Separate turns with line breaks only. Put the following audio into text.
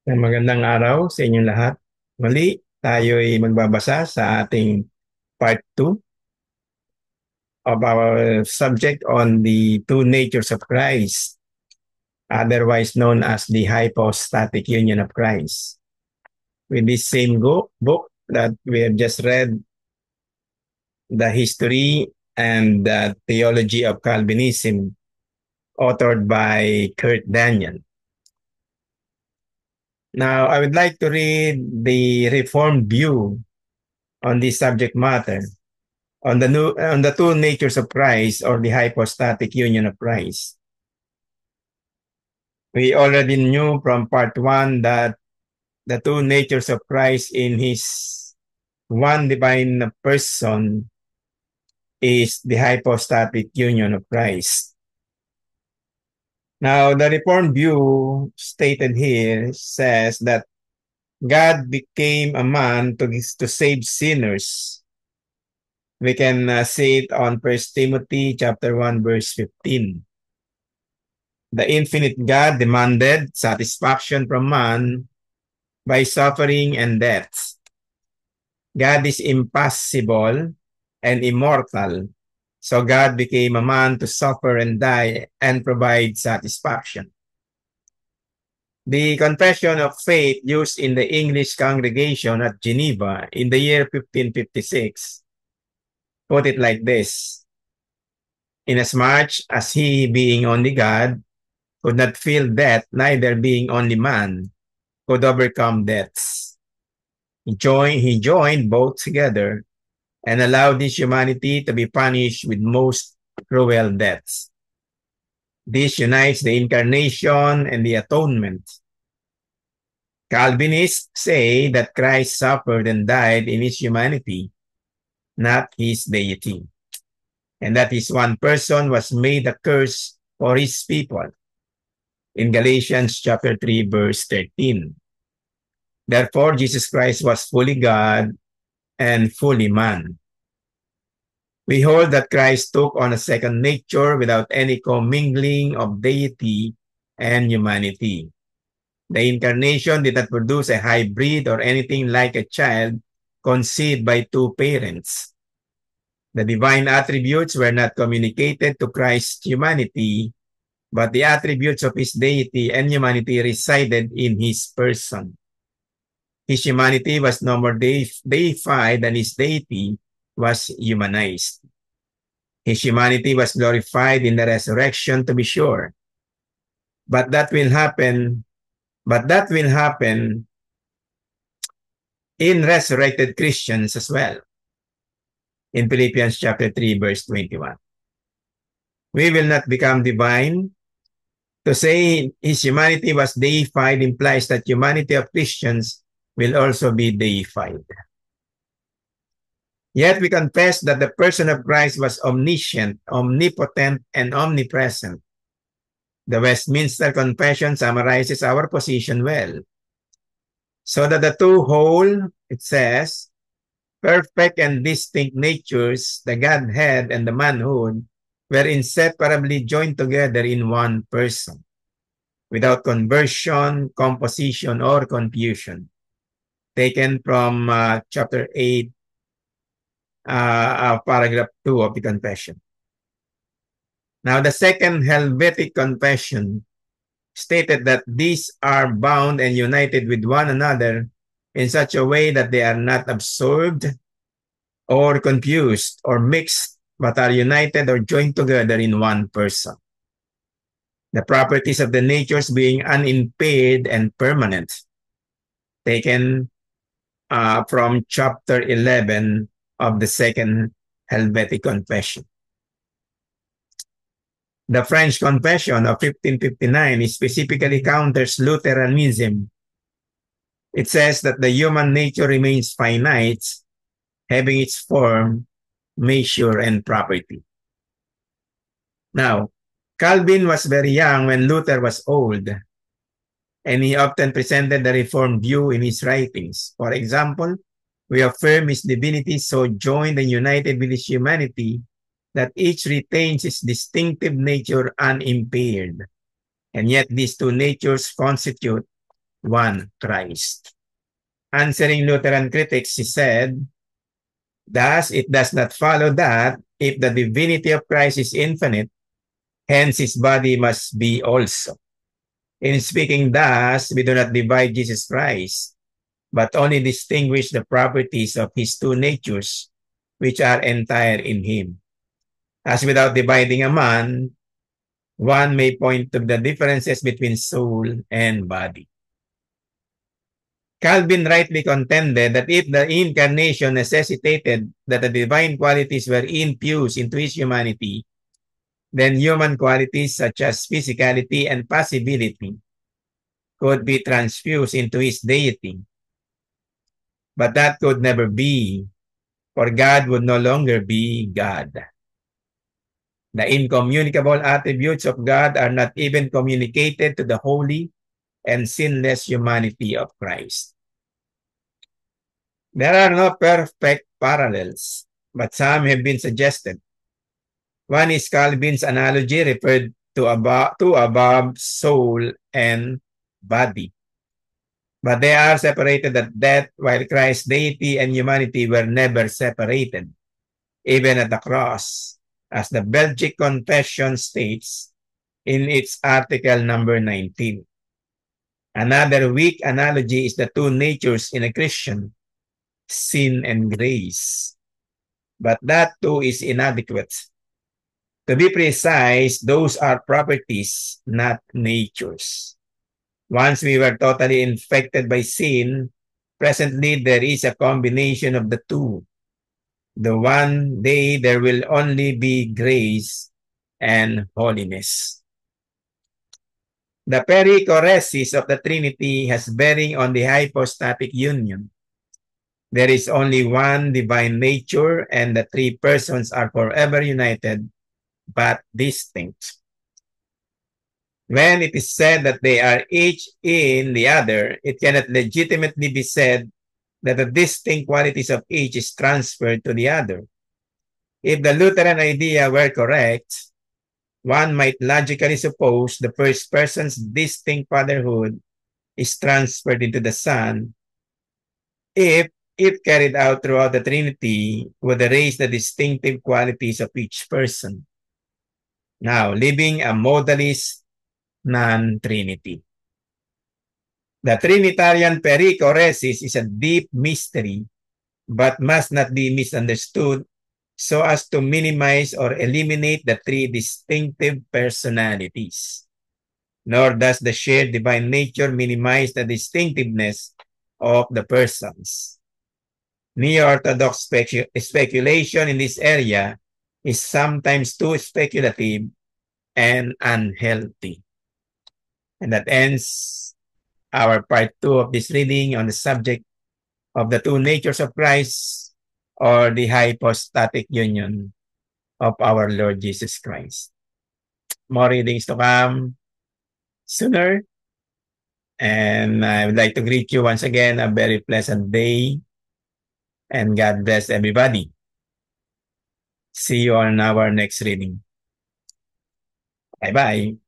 Magandang araw sa inyong lahat. Muli, tayo ay magbabasa sa ating part 2 of our subject on the two natures of Christ, otherwise known as the hypostatic union of Christ. With this same book that we have just read, the history and the theology of Calvinism, authored by Kurt Daniel. Now, I would like to read the Reformed view on this subject matter on the two natures of Christ or the hypostatic union of Christ. We already knew from part 1 that the two natures of Christ in his one divine person is the hypostatic union of Christ. Now, the Reformed view stated here says that God became a man to save sinners. We can see it on 1 Timothy chapter 1 verse 15. The infinite God demanded satisfaction from man by suffering and death. God is impassible and immortal, so God became a man to suffer and die and provide satisfaction. The Confession of Faith used in the English congregation at Geneva in the year 1556 put it like this: inasmuch as he, being only God, could not feel death, neither being only man, could overcome deaths. He joined both together and allowed his humanity to be punished with most cruel deaths. This unites the incarnation and the atonement. Calvinists say that Christ suffered and died in his humanity, not his deity, and that his one person was made a curse for his people in Galatians chapter 3 verse 13. Therefore, Jesus Christ was fully God and fully man. We hold that Christ took on a second nature without any commingling of deity and humanity. The incarnation did not produce a hybrid or anything like a child conceived by two parents. The divine attributes were not communicated to Christ's humanity, but the attributes of his deity and humanity resided in his person. His humanity was no more deified than his deity was humanized. His humanity was glorified in the resurrection, to be sure. But that will happen in resurrected Christians as well. In Philippians chapter 3 verse 21. We will not become divine. To say his humanity was deified implies that humanity of Christians will also be deified. Yet we confess that the person of Christ was omniscient, omnipotent, and omnipresent. The Westminster Confession summarizes our position well. So that the two whole, it says, perfect and distinct natures, the Godhead and the manhood, were inseparably joined together in one person, without conversion, composition, or confusion. Taken from chapter 8, paragraph 2 of the Confession. Now, the Second Helvetic Confession stated that these are bound and united with one another in such a way that they are not absorbed or confused or mixed, but are united or joined together in one person. The properties of the natures being unimpaired and permanent. Taken from chapter 11 of the Second Helvetic Confession. The French Confession of 1559 specifically counters Lutheranism. It says that the human nature remains finite, having its form, measure, and property. Now, Calvin was very young when Luther was old, and he often presented the Reformed view in his writings. For example, we affirm his divinity so joined and united with his humanity that each retains its distinctive nature unimpaired. And yet these two natures constitute one Christ. Answering Lutheran critics, he said, thus, it does not follow that if the divinity of Christ is infinite, hence his body must be also. In speaking thus, we do not divide Jesus Christ, but only distinguish the properties of his two natures, which are entire in him. As without dividing a man, one may point to the differences between soul and body. Calvin rightly contended that if the incarnation necessitated that the divine qualities were infused into his humanity, then human qualities such as physicality and passibility could be transfused into his deity. But that could never be, for God would no longer be God. The incommunicable attributes of God are not even communicated to the holy and sinless humanity of Christ. There are no perfect parallels, but some have been suggested. One is Calvin's analogy referred to above soul and body. But they are separated at death, while Christ's deity and humanity were never separated, even at the cross, as the Belgic Confession states in its article number 19. Another weak analogy is the two natures in a Christian, sin and grace. But that too is inadequate. To be precise, those are properties, not natures. Once we were totally infected by sin, presently there is a combination of the two. The one day there will only be grace and holiness. The perichoresis of the Trinity has bearing on the hypostatic union. There is only one divine nature, and the three persons are forever united but distinct. When it is said that they are each in the other, it cannot legitimately be said that the distinct qualities of each is transferred to the other. If the Lutheran idea were correct, one might logically suppose the first person's distinct fatherhood is transferred into the Son if carried out throughout the Trinity would erase the distinctive qualities of each person. Now, leaving a modalist non-Trinity. The Trinitarian perichoresis is a deep mystery, but must not be misunderstood so as to minimize or eliminate the three distinctive personalities. Nor does the shared divine nature minimize the distinctiveness of the persons. Neo-Orthodox speculation in this area is sometimes too speculative and unhealthy. And that ends our part 2 of this reading on the subject of the two natures of Christ, or the hypostatic union of our Lord Jesus Christ. More readings to come sooner. And I would like to greet you once again a very pleasant day, and God bless everybody. See you on our next reading. Bye-bye.